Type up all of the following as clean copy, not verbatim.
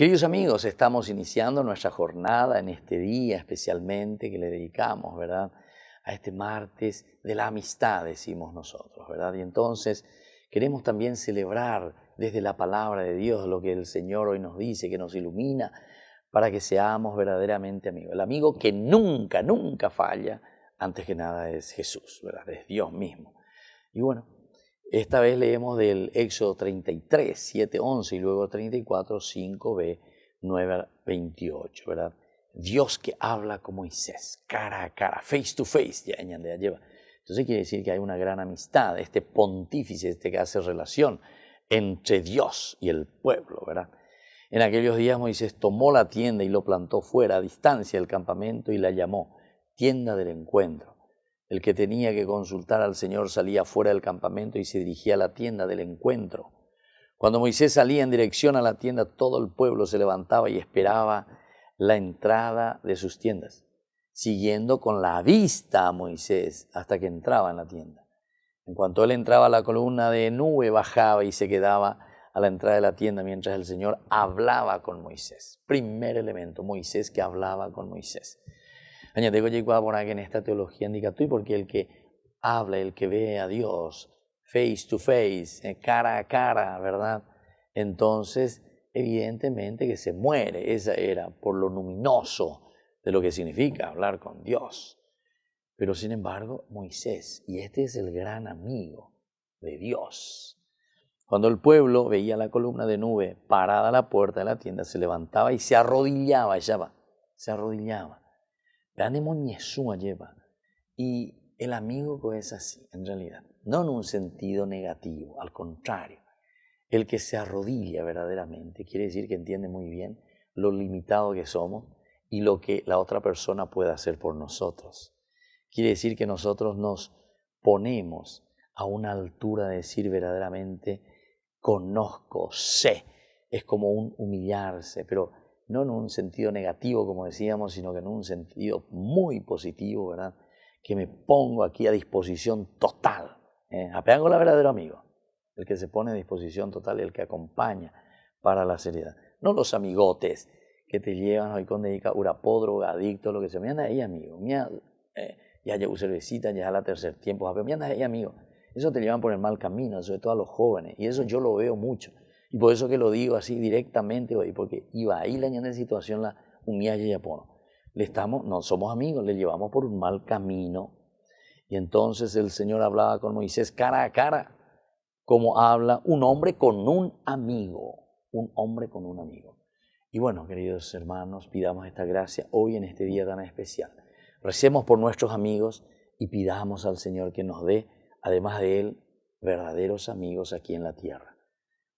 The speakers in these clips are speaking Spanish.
Queridos amigos, estamos iniciando nuestra jornada en este día especialmente que le dedicamos, ¿verdad? A este martes de la amistad, decimos nosotros, ¿verdad? Y entonces queremos también celebrar desde la palabra de Dios lo que el Señor hoy nos dice, que nos ilumina para que seamos verdaderamente amigos. El amigo que nunca, nunca falla, antes que nada es Jesús, ¿verdad? Es Dios mismo. Y bueno, esta vez leemos del Éxodo 33, 7, 11 y luego 34, 5b, 9 a 28, ¿verdad? Dios que habla con Moisés, cara a cara, face to face, ya lleva. Entonces quiere decir que hay una gran amistad, este pontífice, este que hace relación entre Dios y el pueblo, ¿verdad? En aquellos días Moisés tomó la tienda y lo plantó fuera, a distancia del campamento, y la llamó tienda del encuentro. El que tenía que consultar al Señor salía fuera del campamento y se dirigía a la tienda del encuentro. Cuando Moisés salía en dirección a la tienda, todo el pueblo se levantaba y esperaba la entrada de sus tiendas, siguiendo con la vista a Moisés hasta que entraba en la tienda. En cuanto él entraba, la columna de nube bajaba y se quedaba a la entrada de la tienda mientras el Señor hablaba con Moisés. Primer elemento, Moisés que hablaba con Moisés. Añadigo llegó por aquí en esta teología indica tú, porque el que habla, el que ve a Dios face to face, cara a cara, ¿verdad? Entonces, evidentemente que se muere. Esa era por lo luminoso de lo que significa hablar con Dios. Pero sin embargo, Moisés, y este es el gran amigo de Dios. Cuando el pueblo veía la columna de nube parada a la puerta de la tienda, se levantaba y se arrodillaba, se arrodillaba. Lleva. Y el amigo es así, en realidad, no en un sentido negativo, al contrario. El que se arrodilla verdaderamente quiere decir que entiende muy bien lo limitado que somos y lo que la otra persona puede hacer por nosotros. Quiere decir que nosotros nos ponemos a una altura de decir verdaderamente, conozco, sé. Es como un humillarse, pero no en un sentido negativo, como decíamos, sino que en un sentido muy positivo, ¿verdad? Que me pongo aquí a disposición total. Apegando al verdadero amigo, el que se pone a disposición total y el que acompaña para la seriedad. No los amigotes que te llevan hoy con dedica urapodro, adicto, lo que sea. Me anda ahí, amigo. Ya llevo cervecita, ya es la tercer tiempo. Pero me anda ahí, amigo. Eso te llevan por el mal camino, sobre todo a los jóvenes. Y eso yo lo veo mucho. Y por eso que lo digo así directamente hoy, porque iba ahí la ñana de situación la humilla y apono. No somos amigos, le llevamos por un mal camino. Y entonces el Señor hablaba con Moisés cara a cara, como habla un hombre con un amigo, un hombre con un amigo. Y bueno, queridos hermanos, pidamos esta gracia hoy en este día tan especial. Recemos por nuestros amigos y pidamos al Señor que nos dé, además de Él, verdaderos amigos aquí en la tierra.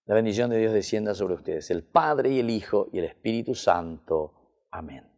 La bendición de Dios descienda sobre ustedes, el Padre y el Hijo y el Espíritu Santo. Amén.